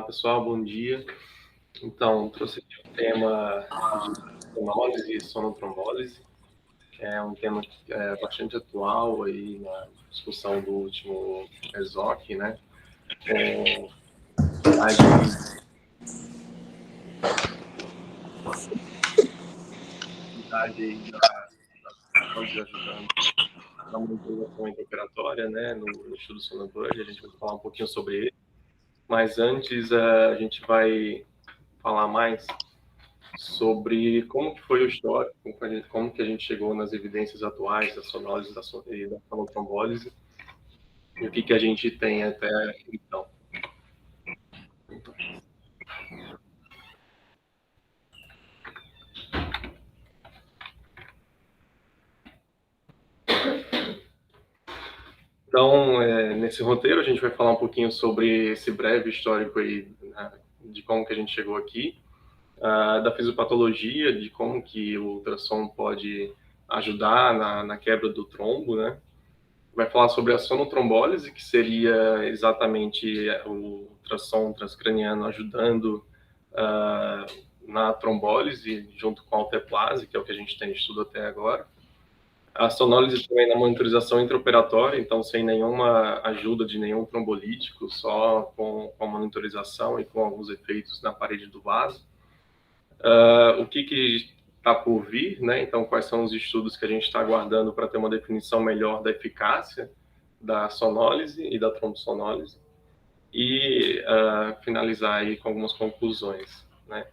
Olá, pessoal, bom dia. Então, trouxe aqui o tema de sonólise e sonotrombólise, que é um tema que é bastante atual aí na discussão do último ESOC, né? Com a atividade aí de ajudando na monitorização intraoperatória, né? No estudo Sonobird, a gente vai falar um pouquinho sobre ele. Mas antes, a gente vai falar mais sobre como que foi o histórico, como que a gente chegou nas evidências atuais da sonólise e da sonotrombólise, e o que que a gente tem até então. Então, nesse roteiro, a gente vai falar um pouquinho sobre esse breve histórico aí, né, de como que a gente chegou aqui, da fisiopatologia, de como que o ultrassom pode ajudar na quebra do trombo, né? Vai falar sobre a sonotrombólise, que seria exatamente o ultrassom transcraniano ajudando na trombólise, junto com a alteplase, que é o que a gente tem de estudo até agora. A sonólise também na monitorização intraoperatória, então sem nenhuma ajuda de nenhum trombolítico, só com a monitorização e com alguns efeitos na parede do vaso. O que está por vir, né? Então, quais são os estudos que a gente está aguardando para ter uma definição melhor da eficácia da sonólise e da trombosonólise, e finalizar aí com algumas conclusões, né?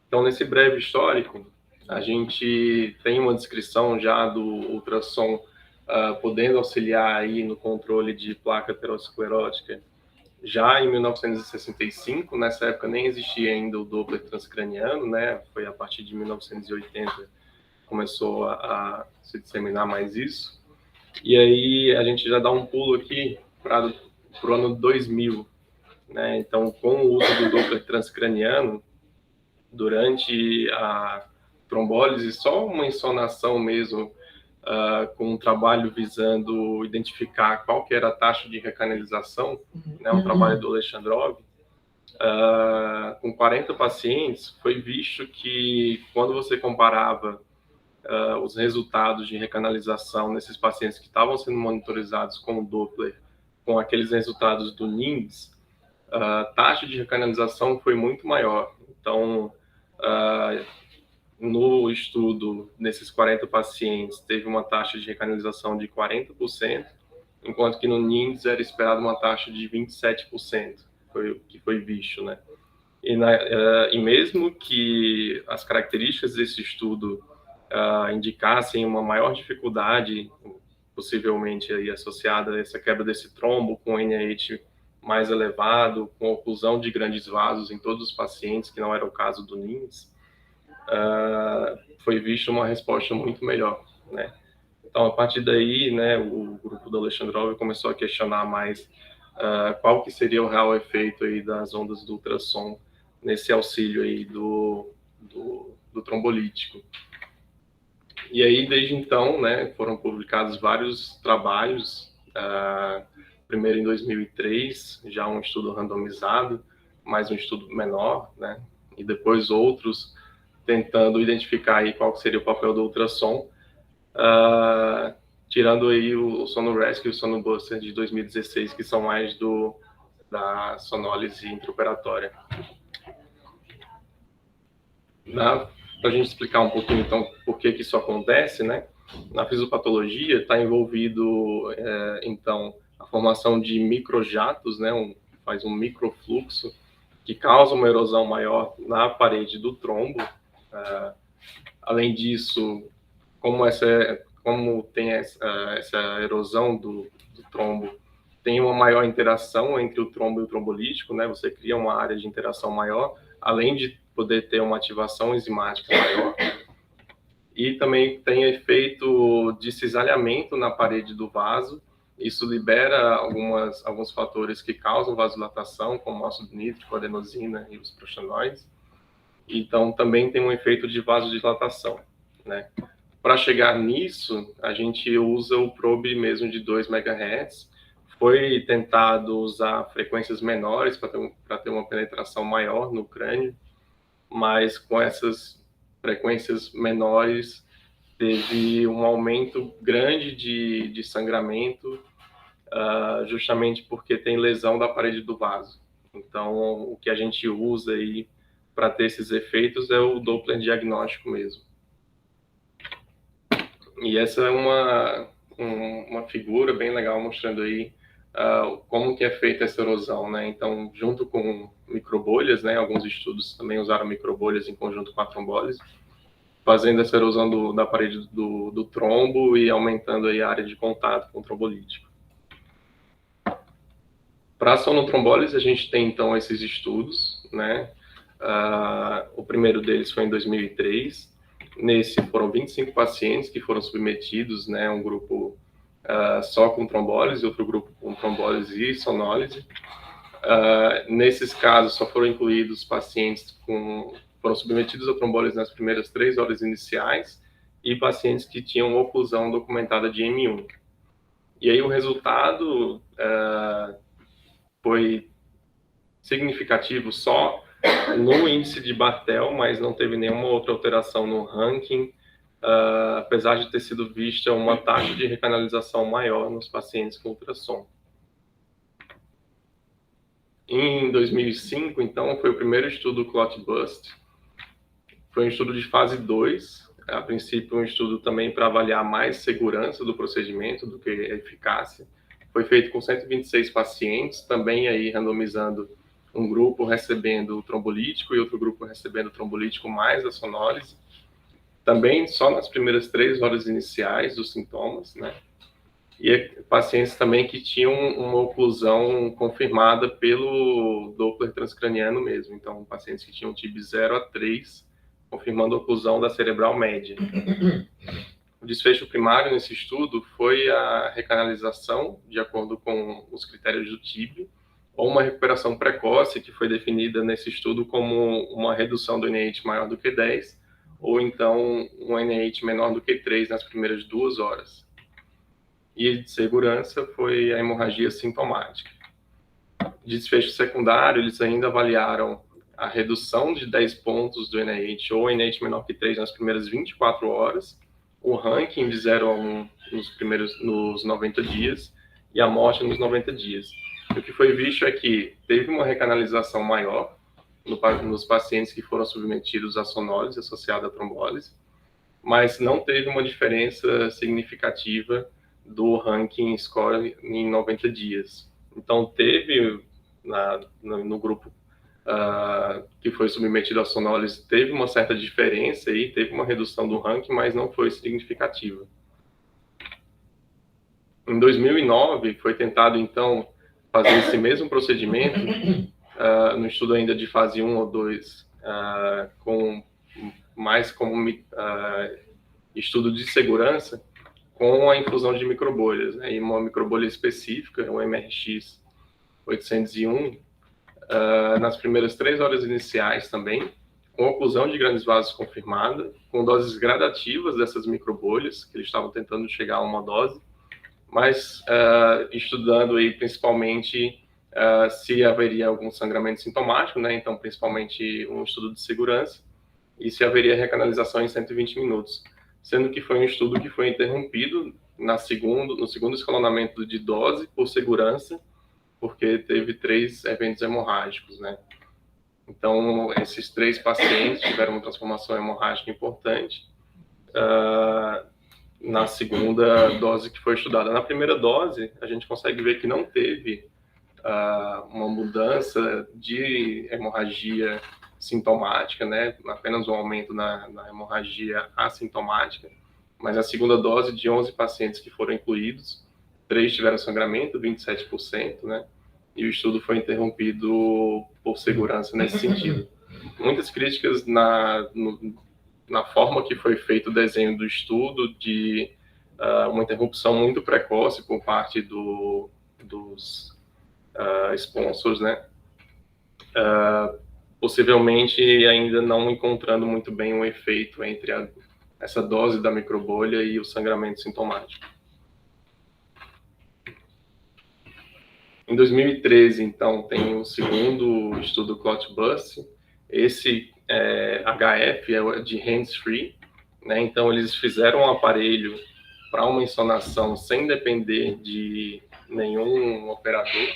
Então, nesse breve histórico, a gente tem uma descrição já do ultrassom podendo auxiliar aí no controle de placa aterosclerótica já em 1965. Nessa época nem existia ainda o Doppler transcraniano, né? Foi a partir de 1980 que começou a se disseminar mais isso. E aí a gente já dá um pulo aqui para o ano 2000, né? Então, com o uso do Doppler transcraniano, durante a trombólise, só uma insonação mesmo, com um trabalho visando identificar qual que era a taxa de recanalização, né, um trabalho do Alexandrov, com 40 pacientes, foi visto que quando você comparava os resultados de recanalização nesses pacientes que estavam sendo monitorizados com o Doppler, com aqueles resultados do NIMS, a taxa de recanalização foi muito maior. Então, no estudo, nesses 40 pacientes, teve uma taxa de recanalização de 40%, enquanto que no NIMS era esperado uma taxa de 27%, foi o que foi visto, né? E mesmo que as características desse estudo indicassem uma maior dificuldade, possivelmente aí associada a essa quebra desse trombo, com NIH mais elevado, com oclusão de grandes vasos em todos os pacientes, que não era o caso do NIMS, foi vista uma resposta muito melhor, né? Então, a partir daí, né, o grupo do Alexandrov começou a questionar mais qual que seria o real efeito aí das ondas do ultrassom nesse auxílio aí do trombolítico. E aí, desde então, né, foram publicados vários trabalhos, primeiro em 2003, já um estudo randomizado, mais um estudo menor, né, e depois outros tentando identificar aí qual seria o papel do ultrassom, tirando aí o SonoRescue e o SonoBuster de 2016, que são mais da sonólise intraoperatória. Para a gente explicar um pouquinho, então, por que isso acontece, né? Na fisiopatologia está envolvido, então, a formação de microjatos, né? Faz um microfluxo que causa uma erosão maior na parede do trombo. Além disso, como tem essa erosão do trombo, tem uma maior interação entre o trombo e o trombolítico, né? Você cria uma área de interação maior, além de poder ter uma ativação enzimática maior. E também tem efeito de cisalhamento na parede do vaso. Isso libera alguns fatores que causam vasodilatação, como ácido nítrico, adenosina e os prostanoides. Então, também tem um efeito de vasodilatação, né? Para chegar nisso, a gente usa o probe mesmo de 2 MHz, Foi tentado usar frequências menores para ter uma penetração maior no crânio, mas com essas frequências menores teve um aumento grande de sangramento, justamente porque tem lesão da parede do vaso. Então, o que a gente usa aí para ter esses efeitos é o Doppler diagnóstico mesmo. E essa é uma figura bem legal mostrando aí como que é feita essa erosão, né? Então, junto com microbolhas, né? Alguns estudos também usaram microbolhas em conjunto com a trombólise, fazendo essa erosão da parede do trombo e aumentando aí a área de contato com o trombolítico. Para a sonotrombólise, a gente tem, então, esses estudos, né? O primeiro deles foi em 2003. Nesse, foram 25 pacientes que foram submetidos, né? Um grupo só com trombólise, outro grupo com trombólise e sonólise. Nesses casos, só foram incluídos pacientes foram submetidos a trombólise nas primeiras 3 horas iniciais e pacientes que tinham oclusão documentada de M1. E aí o resultado foi significativo só no índice de Barthel, mas não teve nenhuma outra alteração no ranking, apesar de ter sido vista uma taxa de recanalização maior nos pacientes com ultrassom. Em 2005, então, foi o primeiro estudo Clot-Bust. Foi um estudo de fase 2, a princípio um estudo também para avaliar mais segurança do procedimento do que a eficácia. Foi feito com 126 pacientes, também aí randomizando um grupo recebendo o trombolítico e outro grupo recebendo o trombolítico mais a sonólise. Também só nas primeiras 3 horas iniciais dos sintomas, né? E pacientes também que tinham uma oclusão confirmada pelo Doppler transcraniano mesmo. Então, pacientes que tinham TIB 0 a 3, confirmando a oclusão da cerebral média. O desfecho primário nesse estudo foi a recanalização, de acordo com os critérios do TIB, ou uma recuperação precoce, que foi definida nesse estudo como uma redução do NIH maior do que 10, ou então um NIH menor do que 3 nas primeiras 2 horas. E de segurança foi a hemorragia sintomática. De desfecho secundário, eles ainda avaliaram a redução de 10 pontos do NIH ou NIH menor que 3 nas primeiras 24 horas, o ranking de 0 a 1 nos 90 dias e a morte nos 90 dias. O que foi visto é que teve uma recanalização maior nos pacientes que foram submetidos à sonólise associada à trombólise, mas não teve uma diferença significativa do ranking score em 90 dias. Então, teve, no grupo que foi submetido à sonólise, teve uma certa diferença e teve uma redução do ranking, mas não foi significativa. Em 2009, foi tentado, então, fazer esse mesmo procedimento, no estudo ainda de fase 1 ou 2, mais como estudo de segurança, com a inclusão de microbolhas, né? E uma microbolha específica, o MRX 801, nas primeiras 3 horas iniciais também, com oclusão de grandes vasos confirmada, com doses gradativas dessas microbolhas, que eles estavam tentando chegar a uma dose, mas estudando aí principalmente se haveria algum sangramento sintomático, né? Então, principalmente um estudo de segurança, e se haveria recanalização em 120 minutos. Sendo que foi um estudo que foi interrompido no segundo escalonamento de dose por segurança, porque teve 3 eventos hemorrágicos, né? Então, esses 3 pacientes tiveram uma transformação hemorrágica importante na segunda dose que foi estudada. Na primeira dose, a gente consegue ver que não teve uma mudança de hemorragia sintomática, né? Apenas um aumento na hemorragia assintomática, mas a segunda dose de 11 pacientes que foram incluídos, 3 tiveram sangramento, 27%, né? E o estudo foi interrompido por segurança nesse sentido. Muitas críticas na forma que foi feito o desenho do estudo, de uma interrupção muito precoce por parte dos sponsors, né? Possivelmente ainda não encontrando muito bem um efeito entre essa dose da microbolha e o sangramento sintomático. Em 2013, então, tem o segundo estudo Clotbus. Esse HF é de hands-free, né? Então, eles fizeram um aparelho para uma insonação sem depender de nenhum operador.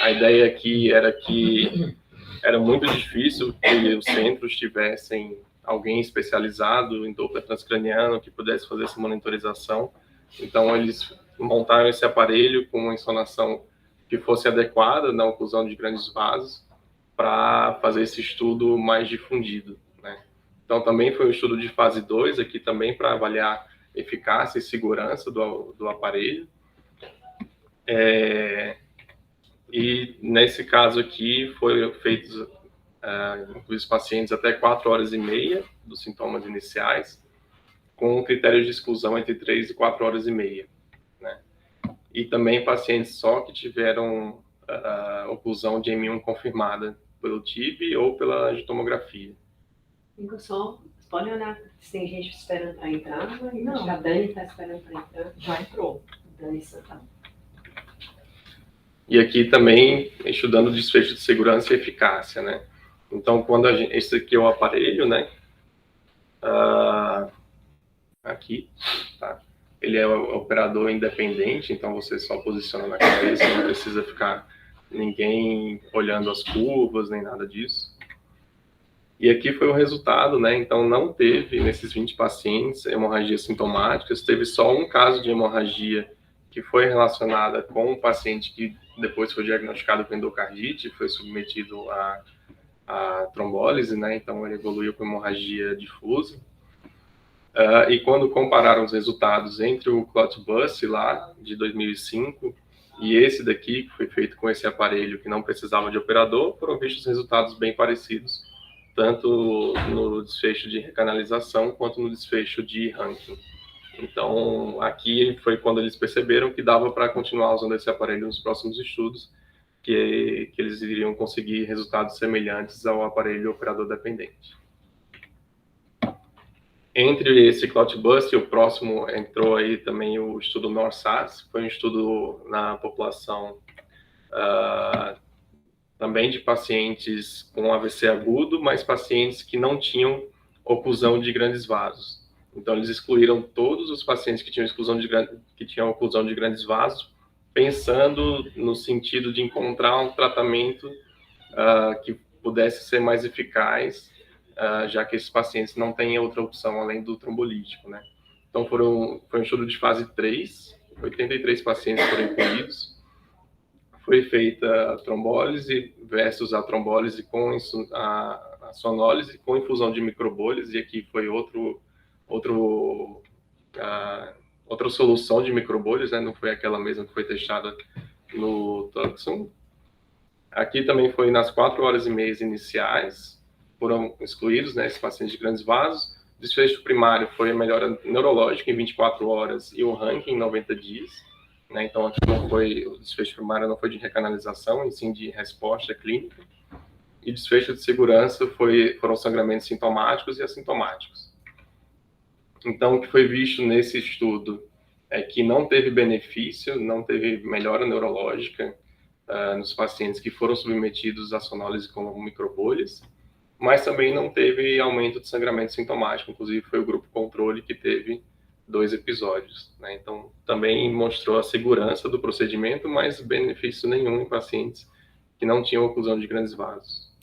A ideia aqui era que era muito difícil que os centros tivessem alguém especializado em Doppler transcraniano que pudesse fazer essa monitorização. Então, eles montaram esse aparelho com uma insonação que fosse adequada na oclusão de grandes vasos para fazer esse estudo mais difundido, né? Então, também foi um estudo de fase 2, aqui também para avaliar eficácia e segurança do aparelho. E nesse caso aqui foi feito inclusive os pacientes até 4 horas e meia dos sintomas iniciais, com critérios de exclusão entre 3 e 4 horas e meia, né? E também pacientes só que tiveram oclusão de M1 confirmada pelo TIB ou pela angiotomografia. Só, pode olhar se tem gente esperando para entrar. Não. A Dani está esperando para entrar. Já entrou. Dani Santana. E aqui também estudando desfecho de segurança e eficácia, né? Então, quando esse aqui é o aparelho, né? Aqui, tá? Ele é o operador independente, então você só posiciona na cabeça, não precisa ficar ninguém olhando as curvas, nem nada disso. E aqui foi o resultado, né? Então, não teve, nesses 20 pacientes, hemorragias sintomáticas, teve só um caso de hemorragia que foi relacionada com um paciente que depois foi diagnosticado com endocardite, foi submetido a trombólise, né? Então, ele evoluiu com hemorragia difusa. E quando compararam os resultados entre o Clotbus lá, de 2005, e esse daqui, que foi feito com esse aparelho que não precisava de operador, foram vistos resultados bem parecidos, tanto no desfecho de recanalização quanto no desfecho de Rankin. Então, aqui foi quando eles perceberam que dava para continuar usando esse aparelho nos próximos estudos, que eles iriam conseguir resultados semelhantes ao aparelho operador dependente. Entre esse Clotbus e o próximo entrou aí também o estudo NORSAS, foi um estudo na população também de pacientes com AVC agudo, mas pacientes que não tinham oclusão de grandes vasos. Então, eles excluíram todos os pacientes que tinham oclusão de grandes vasos, pensando no sentido de encontrar um tratamento que pudesse ser mais eficaz, já que esses pacientes não têm outra opção além do trombolítico, né? Então, foi um estudo de fase 3, 83 pacientes foram incluídos. Foi feita a trombólise versus a trombólise com a sonólise com infusão de microbolhas, e aqui foi outra solução de microbolhas, né? Não foi aquela mesma que foi testada no Tucson. Aqui também foi nas 4 horas e meia iniciais, foram excluídos, né, esses pacientes de grandes vasos. O desfecho primário foi a melhora neurológica em 24 horas e o Rankin em 90 dias. Né? Então, aqui o desfecho primário não foi de recanalização, e sim de resposta clínica. E desfecho de segurança foram sangramentos sintomáticos e assintomáticos. Então, o que foi visto nesse estudo é que não teve benefício, não teve melhora neurológica nos pacientes que foram submetidos à sonólise com microbolhas, mas também não teve aumento de sangramento sintomático, inclusive foi o grupo controle que teve 2 episódios, né? Então, também mostrou a segurança do procedimento, mas benefício nenhum em pacientes que não tinham oclusão de grandes vasos.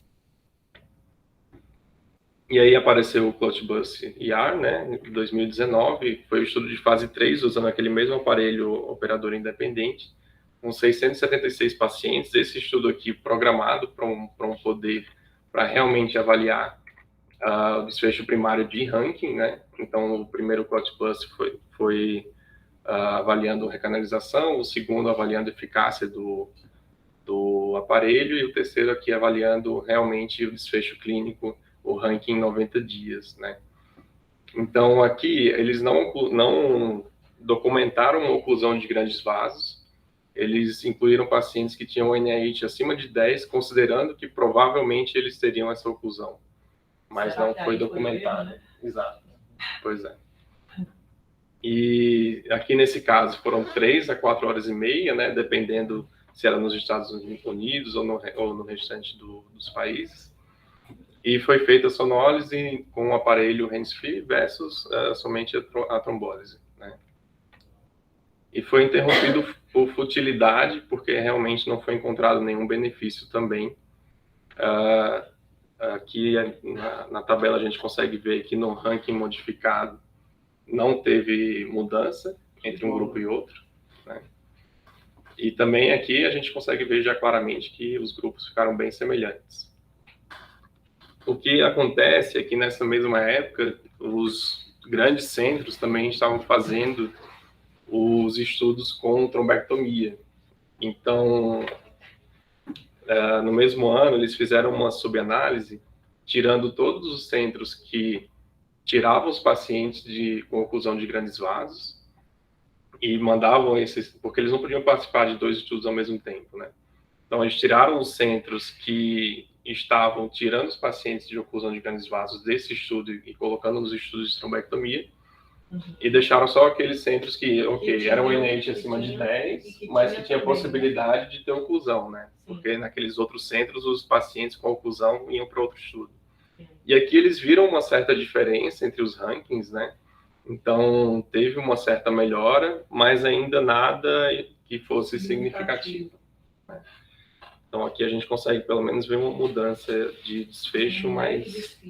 E aí apareceu o Clotbus IR, né, em 2019, foi o estudo de fase 3, usando aquele mesmo aparelho operador independente, com 676 pacientes. Esse estudo aqui programado para para realmente avaliar o desfecho primário de Rankin, né? Então, o primeiro Clotbus foi avaliando recanalização, o segundo avaliando a eficácia do aparelho, e o terceiro aqui avaliando realmente o desfecho clínico, o Rankin em 90 dias, né? Então, aqui, eles não documentaram uma oclusão de grandes vasos, eles incluíram pacientes que tinham NIH acima de 10, considerando que provavelmente eles teriam essa oclusão, mas não foi documentado. Né? Exato, pois é. E aqui nesse caso foram 3 a 4 horas e meia, né, dependendo se era nos Estados Unidos ou no restante dos países. E foi feita a sonólise com o aparelho hands-free versus somente a trombólise, né? E foi interrompido por futilidade, porque realmente não foi encontrado nenhum benefício também. Aqui na tabela a gente consegue ver que no ranking modificado não teve mudança entre um grupo e outro, né? E também aqui a gente consegue ver já claramente que os grupos ficaram bem semelhantes. O que acontece é que nessa mesma época, os grandes centros também estavam fazendo os estudos com trombectomia. Então, no mesmo ano, eles fizeram uma subanálise, tirando todos os centros que tiravam os pacientes com oclusão de grandes vasos e mandavam esses, porque eles não podiam participar de 2 estudos ao mesmo tempo, né? Então, eles tiraram os centros que estavam tirando os pacientes de oclusão de grandes vasos desse estudo e colocando nos estudos de trombectomia, e deixaram só aqueles centros que, eram NIH acima de 10, mas que tinha possibilidade de ter oclusão, né? Porque naqueles outros centros, os pacientes com oclusão iam para outro estudo. E aqui eles viram uma certa diferença entre os rankings, né? Então, teve uma certa melhora, mas ainda nada que fosse significativo. Então, aqui a gente consegue, pelo menos, ver uma mudança de desfecho, mas...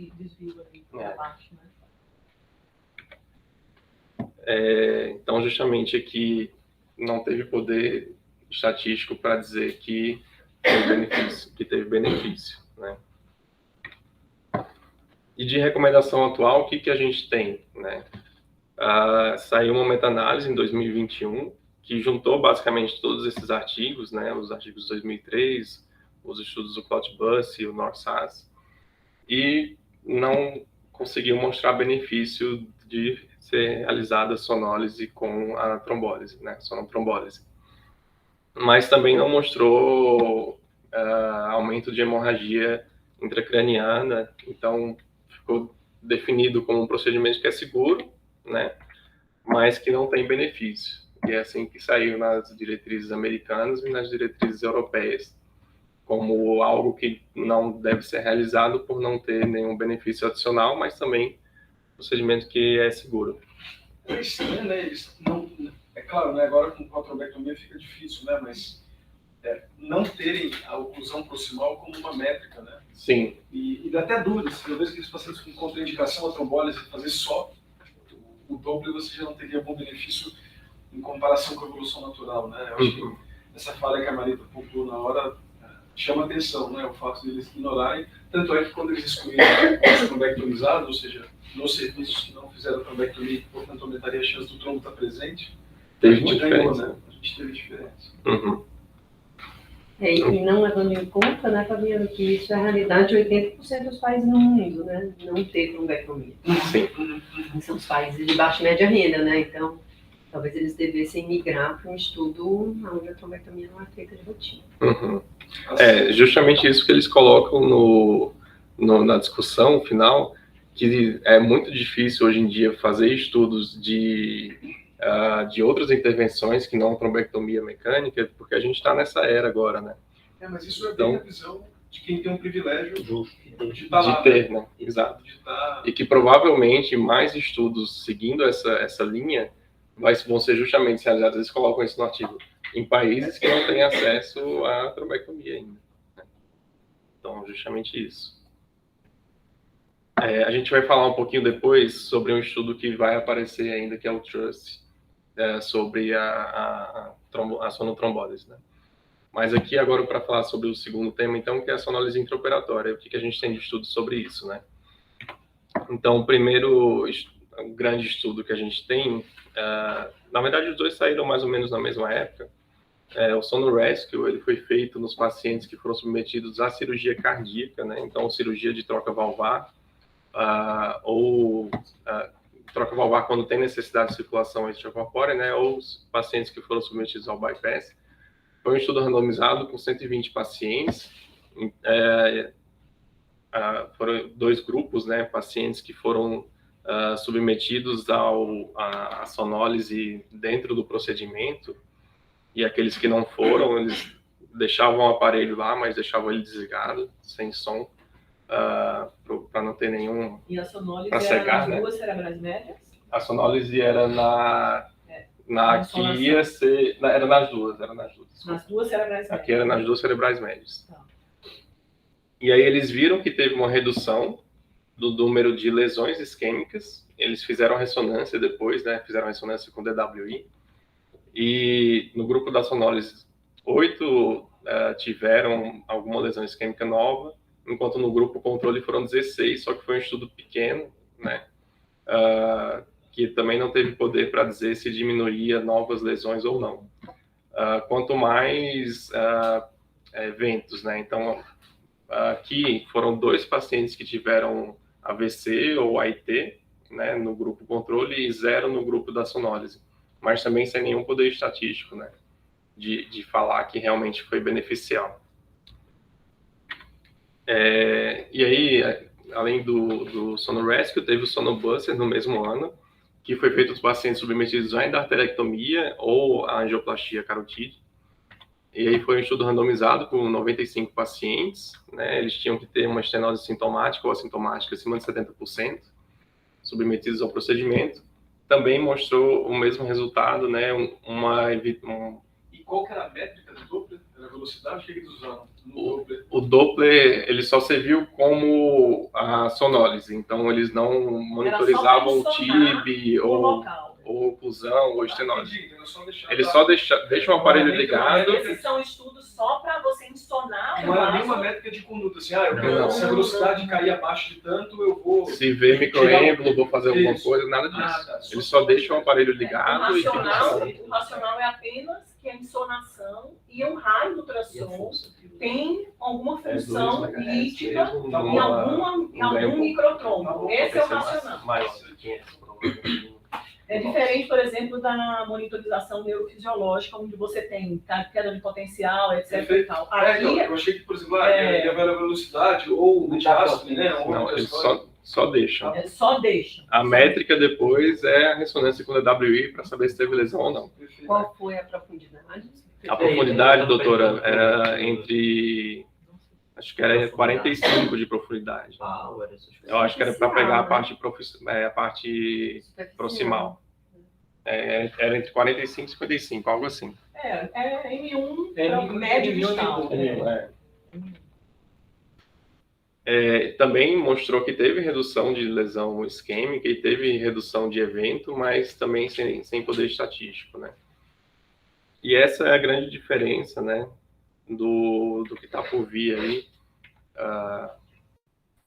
Então, justamente aqui, não teve poder estatístico para dizer que teve benefício, né? E de recomendação atual, o que a gente tem, né? Saiu uma meta-análise em 2021, que juntou basicamente todos esses artigos, né? Os artigos de 2003, os estudos do ClotBus e o NORSAS, e não conseguiu mostrar benefício de ser realizada a sonólise com a trombólise, né? Sonotrombólise. Mas também não mostrou aumento de hemorragia intracraniana, então ficou definido como um procedimento que é seguro, né? Mas que não tem benefício. E é assim que saiu nas diretrizes americanas e nas diretrizes europeias, como algo que não deve ser realizado por não ter nenhum benefício adicional, mas também procedimento que é seguro. É estranho, né? Eles não, é claro, né? Agora com a trombectomia fica difícil, né? Mas não terem a oclusão proximal como uma métrica, né? Sim. E dá até dúvidas. Eu vejo aqueles pacientes com contraindicação à trombólise, fazer só o Doppler, você já não teria bom benefício em comparação com a evolução natural, né? Eu acho que essa falha que a Marita pontuou na hora chama atenção, né? O fato de eles ignorarem. Tanto é que quando eles excluíram os trombectomizados, ou seja, nos serviços que não fizeram trombectomia, portanto aumentaria a chance do trombo estar presente, a gente ganhou, né? A gente teve diferença. E não levando em conta, né, Fabiano, que isso é a realidade de 80% dos países no mundo, né? Não ter trombectomia. Sim. São os países de baixa e média renda, né? Então, talvez eles devessem migrar para um estudo onde a trombectomia não é feita de rotina. É justamente isso que eles colocam na discussão final, que é muito difícil hoje em dia fazer estudos de outras intervenções que não trombectomia mecânica, porque a gente está nessa era agora, né? Mas isso é bem a visão de quem tem um privilégio de ter, né? Exato. E que provavelmente mais estudos seguindo essa linha vão ser justamente realizados, eles colocam isso no artigo, em países que não têm acesso à trombectomia ainda. Então, justamente isso. A gente vai falar um pouquinho depois sobre um estudo que vai aparecer ainda, que é o TRUST, sobre a sonotrombólise, né? Mas aqui agora para falar sobre o segundo tema, então, que é a sonólise intraoperatória. O que a gente tem de estudo sobre isso, né? Então, o primeiro grande estudo que a gente tem, na verdade os dois saíram mais ou menos na mesma época, o SonoRescue, ele foi feito nos pacientes que foram submetidos à cirurgia cardíaca, né? Então, cirurgia de troca valvar, ou troca valvar quando tem necessidade de circulação extracorpórea, né? Ou os pacientes que foram submetidos ao bypass. Foi um estudo randomizado com 120 pacientes, foram 2 grupos, né? Pacientes que foram submetidos à sonólise dentro do procedimento, e aqueles que não foram, eles deixavam o aparelho lá, mas deixavam ele desligado, sem som, para não ter nenhum... E a sonólise pra era cegar, nas né? duas cerebrais médias? A sonólise era A que ia ser... Era nas duas. Nas duas cerebrais médias. Aqui era nas duas cerebrais médias. Tá. E aí eles viram que teve uma redução do número de lesões isquêmicas. Eles fizeram ressonância depois, né? Fizeram ressonância com DWI. E no grupo da sonólise, 8 tiveram alguma lesão isquêmica nova, enquanto no grupo controle foram 16, só que foi um estudo pequeno, né? Que também não teve poder para dizer se diminuía novas lesões ou não. Quanto mais eventos, né? Então, aqui foram 2 pacientes que tiveram AVC ou AIT, né, no grupo controle, e 0 no grupo da sonólise, mas também sem nenhum poder estatístico, né, de falar que realmente foi beneficial. E aí, além do Sonorescue, teve o Sonobuster no mesmo ano, que foi feito aos pacientes submetidos à endarterectomia ou à angioplastia carotídea. E aí foi um estudo randomizado com 95 pacientes, né? Eles tinham que ter uma estenose sintomática ou assintomática acima de 70%, submetidos ao procedimento. Também mostrou o mesmo resultado, né? E qual que era a métrica do Doppler? Era a velocidade que eles usaram no Doppler? O Doppler, ele só serviu como a sonólise, então eles não monitorizavam o TIB ou oclusão ou estenose. Eles só deixam o aparelho ligado. Esses são estudos só para você ensonar. Não era nenhuma métrica de conduta, assim, se a velocidade cair abaixo de tanto, eu vou... Se ver microêmbolo, vou fazer alguma coisa, nada disso. Tá. Eles só deixam o aparelho ligado e O racional é apenas que a ensonação e o raio do ultrassom tem alguma função lítica em algum microtrombo. Esse é o racional. É diferente, por exemplo, da monitorização neurofisiológica, onde você tem queda de potencial, etc. E tal. Aqui, eu achei que, por exemplo, ia a velocidade ou o diástole, né? Não, eles só deixam. Só deixam. A métrica depois é a ressonância com DWI para saber se teve lesão ou não. Qual foi a profundidade? A profundidade, doutora, era entre... Acho que era 45 de profundidade. Eu acho que era para pegar a parte proximal. Era entre 45 e 55, algo assim. M1 médio distal. Também mostrou que teve redução de lesão isquêmica e teve redução de evento, mas também sem poder estatístico, né? E essa é a grande diferença, né, do que está por vir aí,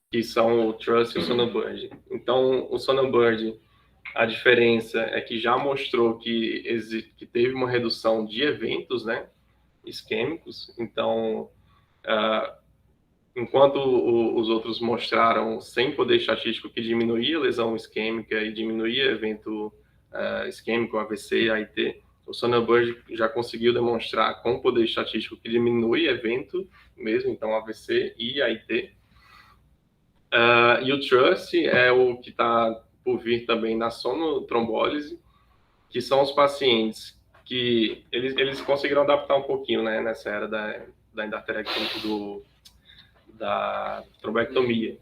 que são o TRUST e o Sonobird. Então, o Sonobird, a diferença é que já mostrou que teve uma redução de eventos, né, isquêmicos. Então, enquanto os outros mostraram sem poder estatístico que diminuía a lesão isquêmica e diminuía evento isquêmico, AVC, AIT, o Sonobird já conseguiu demonstrar com poder estatístico que diminui evento mesmo, então AVC e AIT. E o TRUST é o que está por vir também na sonotrombólise, que são os pacientes que eles conseguiram adaptar um pouquinho, né, nessa era da endarterectomia, da trombectomia.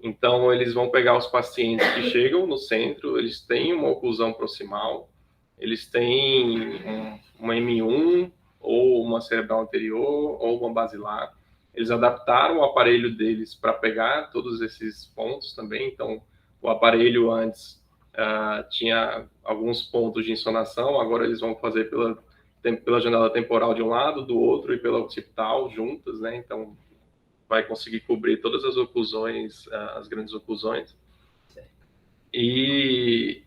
Então, eles vão pegar os pacientes que chegam no centro, eles têm uma oclusão proximal, eles têm uma M1, ou uma cerebral anterior, ou uma basilar. Eles adaptaram o aparelho deles para pegar todos esses pontos também. Então, o aparelho antes tinha alguns pontos de insonação, agora eles vão fazer pela janela temporal de um lado, do outro, e pela occipital, juntas, né? Então, vai conseguir cobrir todas as oclusões, as grandes oclusões. E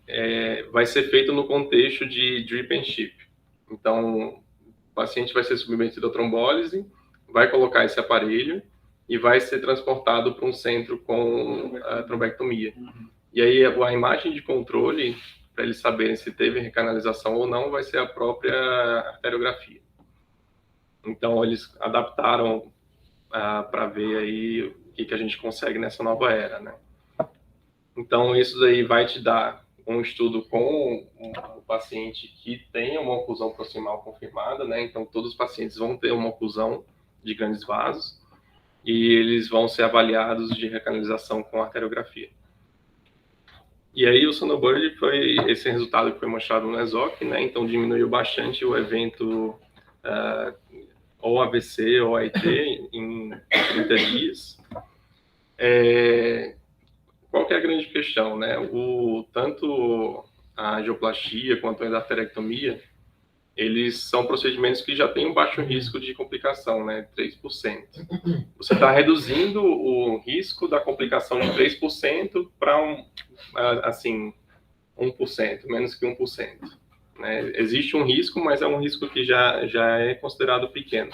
vai ser feito no contexto de drip and chip. Então, o paciente vai ser submetido à trombólise, vai colocar esse aparelho e vai ser transportado para um centro com trombectomia. E aí, a imagem de controle, para eles saberem se teve recanalização ou não, vai ser a própria arteriografia. Então, eles adaptaram para ver aí o que a gente consegue nessa nova era, né? Então, isso daí vai te dar um estudo com um paciente que tenha uma oclusão proximal confirmada, né? Então, todos os pacientes vão ter uma oclusão de grandes vasos e eles vão ser avaliados de recanalização com arteriografia. E aí o Sonobird foi esse resultado que foi mostrado no ESOC, né? Então, diminuiu bastante o evento ou AVC ou AIT em 30 dias. Qual que é a grande questão, né? Tanto a angioplastia quanto a endarterectomia, eles são procedimentos que já têm um baixo risco de complicação, né? 3%. Você está reduzindo o risco da complicação de 3% para assim, 1%, menos que 1%. Né? Existe um risco, mas é um risco que já é considerado pequeno.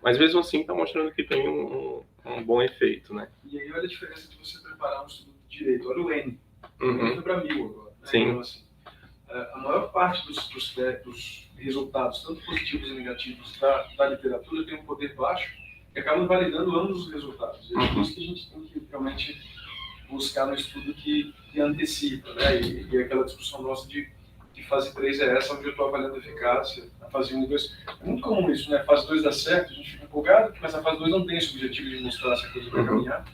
Mas mesmo assim está mostrando que tem um bom efeito, né? E aí olha a diferença de você preparar um estudo de direito. Olha o N. Foi para 1000 agora. Né? Sim. Então, assim, a maior parte dos resultados, tanto positivos e negativos, da literatura tem um poder baixo e acaba validando ambos os resultados. E é por isso que a gente tem que realmente buscar no estudo que antecipa, né? E aquela discussão nossa de fase 3 é essa, onde eu estou avaliando a eficácia. A fase 1 e 2 é muito comum isso, né? A fase 2 dá certo, a gente fica empolgado, mas a fase 2 não tem esse objetivo de mostrar se a coisa vai caminhar.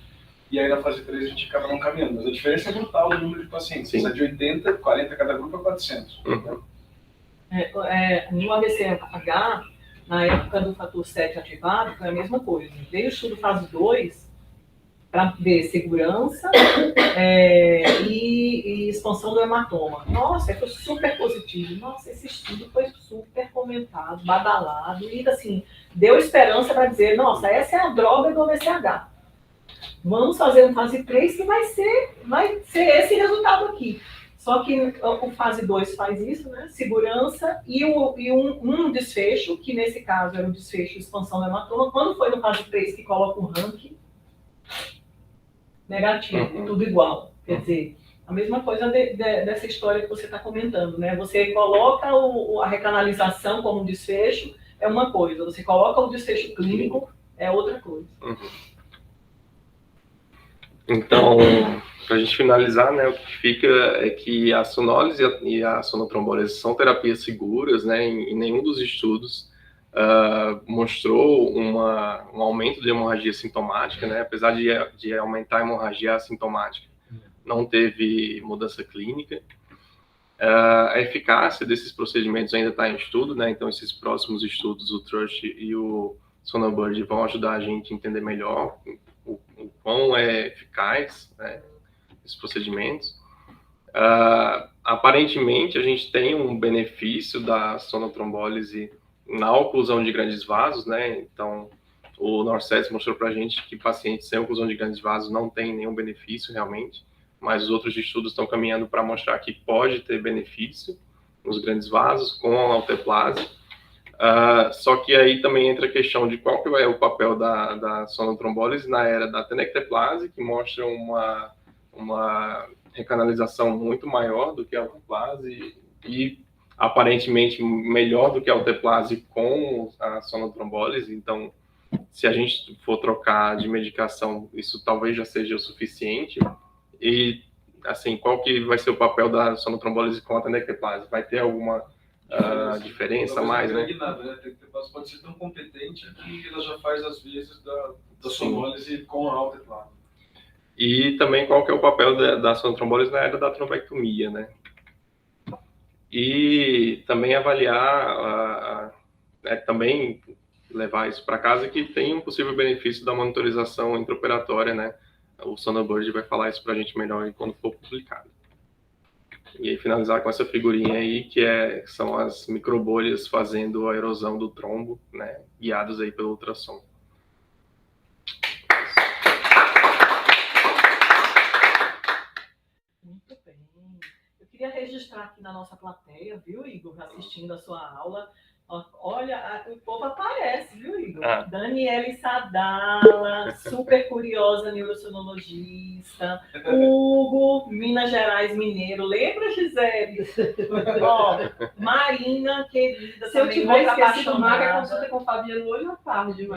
E aí na fase 3 a gente acaba não caminhando. Mas a diferença é brutal no número de pacientes. Sim. De 80, 40 cada grupo a 400. No AVCH, na época do fator 7 ativado, foi a mesma coisa. Veio o estudo fase 2 para ver segurança e expansão do hematoma. Nossa, foi super positivo. Nossa, esse estudo foi super comentado, badalado, e assim, deu esperança para dizer, nossa, essa é a droga do AVCH. Vamos fazer um fase 3 que vai ser esse resultado aqui. Só que o fase 2 faz isso, né? Segurança e um desfecho, que nesse caso era o desfecho de expansão do hematoma. Quando foi no fase 3 que coloca o ranking, negativo, tudo igual. Quer dizer, a mesma coisa dessa história que você está comentando, né? Você coloca a recanalização como desfecho, é uma coisa. Você coloca o desfecho clínico, é outra coisa. Então, para a gente finalizar, né, o que fica é que a sonólise e a sonotrombólise são terapias seguras, né? Em nenhum dos estudos mostrou um aumento de hemorragia sintomática, né? Apesar de aumentar a hemorragia assintomática, não teve mudança clínica. A eficácia desses procedimentos ainda está em estudo, né? Então, esses próximos estudos, o TRUST e o Sonobird, vão ajudar a gente a entender melhor o quão é eficaz, né, esses procedimentos. Aparentemente, a gente tem um benefício da sonotrombólise na oclusão de grandes vasos, né? Então, o Norset mostrou para a gente que pacientes sem oclusão de grandes vasos não têm nenhum benefício realmente, mas os outros estudos estão caminhando para mostrar que pode ter benefício nos grandes vasos com a alteplase. Só que aí também entra a questão de qual que é o papel da sonotrombólise na era da tenecteplase, que mostra uma recanalização muito maior do que a alteplase e aparentemente melhor do que a alteplase com a sonotrombólise. Então, se a gente for trocar de medicação, isso talvez já seja o suficiente. E, assim, qual que vai ser o papel da sonotrombólise com a tenecteplase? Vai ter alguma diferença a mais, né? Nada, né? A tenecteplase pode ser tão competente que ela já faz as vezes da sonólise com a alteplase. E também qual que é o papel da sonotrombólise na era da trombectomia, né? E também avaliar, também levar isso para casa, que tem um possível benefício da monitorização intraoperatória, né? O Sonobird vai falar isso para a gente melhor quando for publicado. E aí finalizar com essa figurinha aí, que são as microbolhas fazendo a erosão do trombo, né? Guiadas aí pelo ultrassom. Muito bem. Eu queria registrar aqui na nossa plateia, viu, Igor, assistindo a sua aula. Olha, o povo aparece, viu, Igor? Daniele Sadala, super curiosa neurosonologista. Hugo, Minas Gerais mineiro. Lembra, Gisele? Marina, querida. Se eu tiver esquecido Maga, a consulta com o Fabiano hoje à tarde,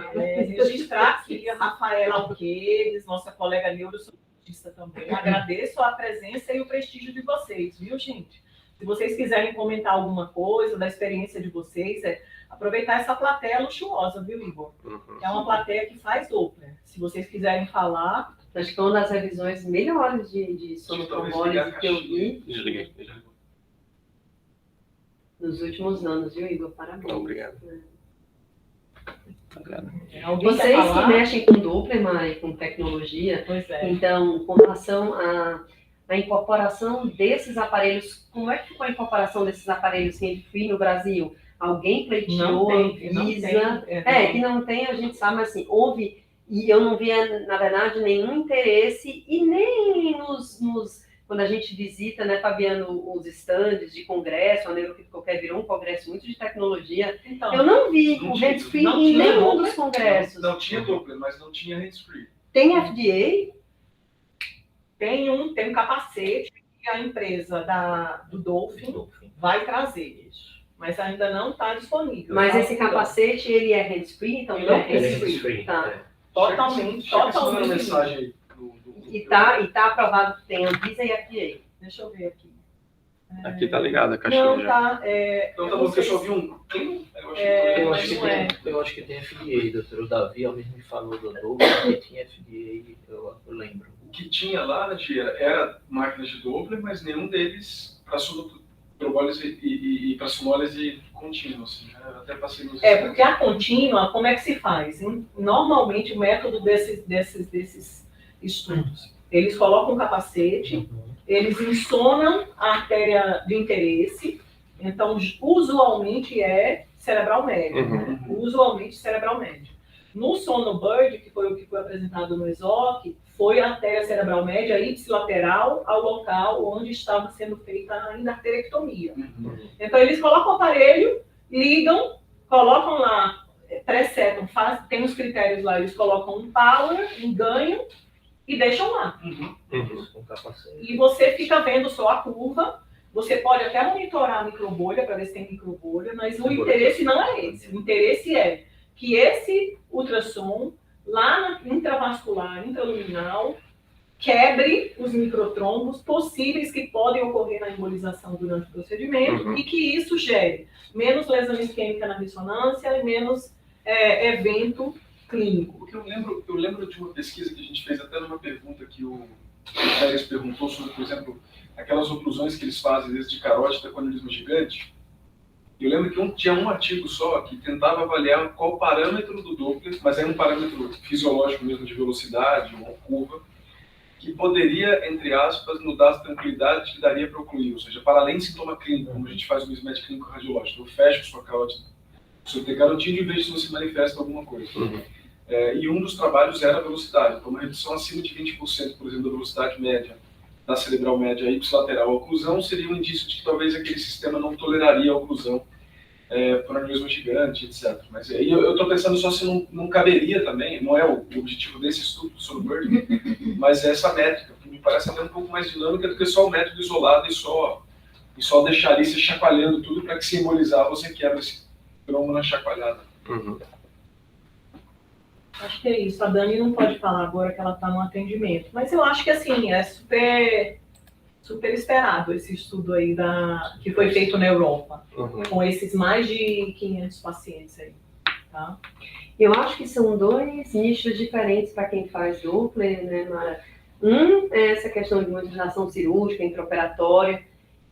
registrar aqui a Rafaela Alqueires, nossa colega neurosonologista. artista também. Agradeço a presença e o prestígio de vocês, viu, gente? Se vocês quiserem comentar alguma coisa da experiência de vocês, aproveitar essa plateia luxuosa, viu, Igor? É uma plateia que faz Doppler. Se vocês quiserem falar... Acho que foi uma das revisões melhores de sonotrombólise que eu vi Desliguei. nos últimos anos, viu, Igor? Parabéns. Obrigado. Obrigado. Alguém quer Vocês que falar? mexem com Doppler, Mari, com tecnologia, Pois é. então, com relação à incorporação desses aparelhos, como é que ficou a incorporação desses aparelhos hands-free no Brasil? Alguém pleiteou, Anvisa? Que não tem, a gente sabe, mas assim, houve, e eu não via, na verdade, nenhum interesse, e nem quando a gente visita, né, Fabiano, os stands de congresso, a Neurofitoquer virou um congresso muito de tecnologia, Então, eu não vi o hands-free em nenhum dos congressos. Não tinha Doppler, mas não tinha hands-free. Tem FDA? tem um capacete que a empresa do Dolphin vai trazer, mas ainda não está disponível. Mas tá? esse capacete, ele é hands-free? Então Ele não é hands-free. Tá. Totalmente. Chega essa mensagem aí do E tá aprovado que tem Anvisa e FDA. Deixa eu ver aqui. Aqui tá ligado a caixinha Não, já. tá. Então tá bom, porque eu só vi um. Eu acho, mas que não tem, eu acho que tem FDA, doutor. O Davi ao mesmo me falou do Doppler, que tinha FDA, eu lembro. O que tinha lá na Dia era máquinas de Doppler, mas nenhum deles para sonotrombólise e para sonólise contínua. Assim, né? Eu até passei nos porque a contínua, como é que se faz? Normalmente, o método desses estudos, eles colocam um capacete, eles ensonam a artéria de interesse, então, usualmente é cerebral médio. Né? Usualmente cerebral médio. No Sonobird, que foi o que foi apresentado no ESOC, foi a artéria cerebral média ipsilateral ao local onde estava sendo feita ainda a arteriectomia. Então, eles colocam o aparelho, ligam, colocam lá, presetam, tem os critérios lá, eles colocam um power, um ganho, e deixam lá. Com capacete. E você fica vendo só a curva, você pode até monitorar a microbolha para ver se tem microbolha, mas o interesse não é esse. O interesse é que esse ultrassom, lá na intravascular, intraluminal, quebre os microtrombos possíveis que podem ocorrer na embolização durante o procedimento e que isso gere menos lesão isquêmica na ressonância e menos evento clínico. Porque eu lembro de uma pesquisa que a gente fez até numa pergunta que o Pérez perguntou sobre, por exemplo, aquelas oclusões que eles fazem desde carótida com aneurisma gigante. Eu lembro que tinha um artigo só que tentava avaliar qual parâmetro do Doppler, mas é um parâmetro fisiológico mesmo de velocidade, uma curva, que poderia, entre aspas, nos dar a tranquilidade que daria para ocluir, ou seja, para além de sintoma clínico, como a gente faz no mismatch clínico radiológico, eu fecho sua carótida, se eu ter carotídeo, vejo se não se manifesta alguma coisa. E um dos trabalhos era a velocidade, então uma redução acima de 20%, por exemplo, da velocidade média da cerebral média ipsilateral. A oclusão seria um indício de que talvez aquele sistema não toleraria a oclusão por aneurisma gigante, etc. Mas aí eu estou pensando só se não caberia também, não é o objetivo desse estudo sobre o Bird, mas é essa métrica, que me parece até um pouco mais dinâmica do que só o método isolado e só deixar ali se chacoalhando tudo para que se embolizar você quebra esse trombo na chacoalhada. Acho que é isso. A Dani não pode falar agora que ela está no atendimento. Mas eu acho que, assim, é super esperado esse estudo aí que foi feito na Europa, com esses mais de 500 pacientes aí, tá? Eu acho que são dois nichos diferentes para quem faz Doppler, né, Mara? Um é essa questão de monitorização cirúrgica, intraoperatória,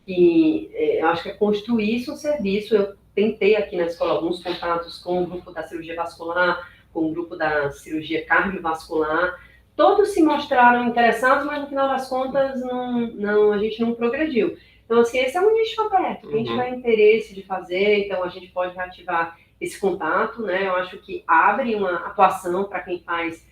que eu acho que é construir isso um serviço. Eu tentei aqui na escola alguns contatos com o grupo da cirurgia vascular, com o grupo da cirurgia cardiovascular, todos se mostraram interessados, mas no final das contas a gente não progrediu. Então, assim, esse é um nicho aberto, quem tiver interesse de fazer, então a gente pode reativar esse contato, né? Eu acho que abre uma atuação para quem faz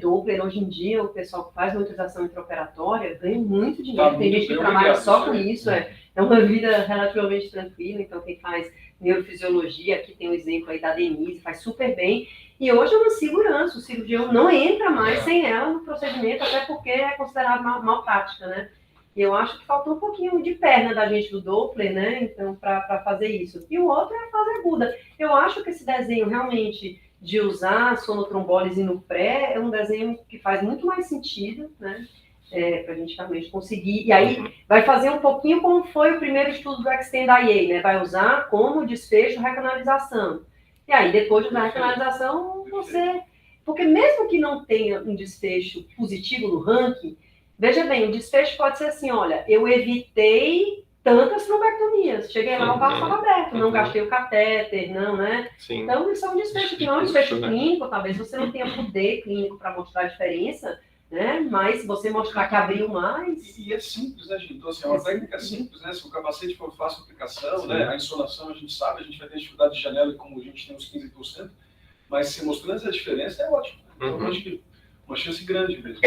Doppler. Hoje em dia, o pessoal que faz monitorização intraoperatória ganha muito dinheiro, tem gente que trabalha só com isso, é uma vida relativamente tranquila, então quem faz neurofisiologia, aqui tem um exemplo aí da Denise, faz super bem. E hoje é uma segurança, o cirurgião não entra mais sem ela no procedimento, até porque é considerado malprática, né? E eu acho que faltou um pouquinho de perna da gente do Doppler, né? Então, para fazer isso. E o outro é a fase aguda. Eu acho que esse desenho realmente de usar sonotrombólise no pré é um desenho que faz muito mais sentido, né? para a gente realmente conseguir. E aí vai fazer um pouquinho como foi o primeiro estudo do Extend IA, né? Vai usar como desfecho recanalização. E aí, depois da recanalização, você... Porque mesmo que não tenha um desfecho positivo no ranking, veja bem, o desfecho pode ser assim, olha, eu evitei tantas trombectomias, cheguei lá, o vaso estava aberto, não gastei o catéter, não, né? Sim. Então, isso é um desfecho que não é um desfecho clínico, talvez você não tenha poder clínico para mostrar a diferença, né? Mas se você mostrar que abriu mais... E é simples, né, gente? Então, assim, é uma técnica simples, né? Se o capacete for fácil de aplicação, né? A insolação a gente sabe, a gente vai ter dificuldade de janela, como a gente tem uns 15%, mas se mostrando essa diferença é ótimo. Então, eu acho que uma chance grande mesmo.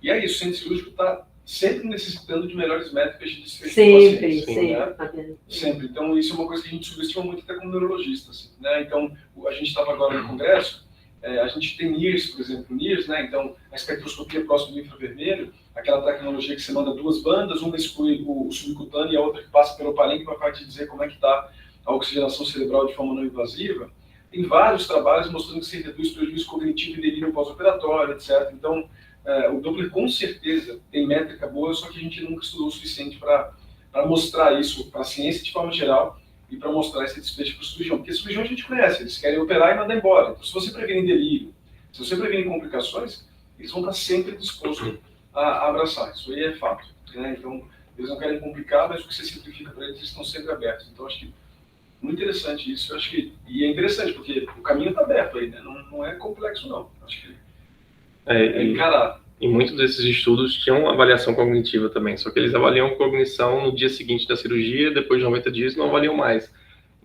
E é isso, o centro cirúrgico está sempre necessitando de melhores métricas de desfecho de pacientes. Né? Sempre. Então, isso é uma coisa que a gente subestima muito até como neurologista. Assim, né? Então, a gente estava agora no congresso, a gente tem NIRS, por exemplo, NIRS, né? Então, a espectroscopia próxima do infravermelho, aquela tecnologia que você manda duas bandas, uma exclui o subcutâneo e a outra que passa pelo parênquima para te dizer como é que está a oxigenação cerebral de forma não invasiva. Tem vários trabalhos mostrando que se reduz prejuízo cognitivo e delírio pós-operatório, etc. Então, o Doppler com certeza tem métrica boa, só que a gente nunca estudou o suficiente para mostrar isso para a ciência de forma geral e para mostrar esse desfecho para o cirurgião. Porque cirurgião a gente conhece, eles querem operar e mandar embora. Então, se você prevenir delírio, se você prevenir complicações, eles vão estar sempre dispostos a abraçar. Isso aí é fato. Né? Então, eles não querem complicar, mas o que você simplifica para eles, eles estão sempre abertos. Então, acho que muito interessante isso. Eu acho que, e é interessante, porque o caminho está aberto aí, né? Não é complexo, não. Acho que encarar. E muitos desses estudos tinham avaliação cognitiva também, só que eles avaliam cognição no dia seguinte da cirurgia, depois de 90 dias não avaliam mais.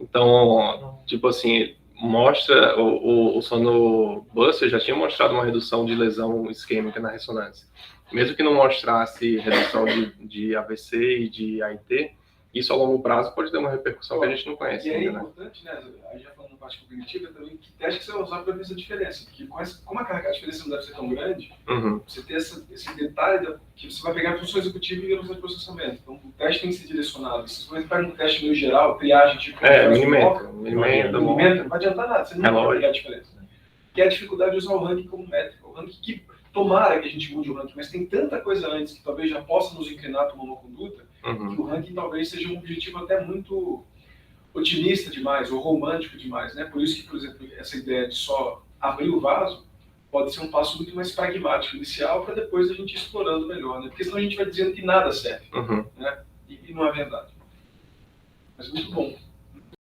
Então, tipo assim, mostra, o sonobuster já tinha mostrado uma redução de lesão isquêmica na ressonância. Mesmo que não mostrasse redução de AVC e de AIT, isso a longo prazo pode ter uma repercussão que a gente não conhece ainda, né? É importante, né? A gente já falando parte cognitiva também, que teste que você vai usar para ver essa diferença. Porque como a diferença não deve ser tão grande, você ter esse detalhe que você vai pegar a função executiva e velocidade de processamento. Então, o teste tem que ser direcionado. Se você pega um teste meio geral, triagem, tipo... minimenta, não vai adiantar nada, você não vai pegar a diferença. Que é a dificuldade de usar o ranking como métrica. O ranking que, tomara que a gente mude o ranking, mas tem tanta coisa antes que talvez já possa nos inclinar a tomar uma conduta, que o ranking talvez seja um objetivo até muito otimista demais ou romântico demais, né? Por isso que, por exemplo, essa ideia de só abrir o vaso pode ser um passo muito mais pragmático inicial para depois a gente ir explorando melhor, né? Porque senão a gente vai dizendo que nada serve, né? E não é verdade. Mas muito bom.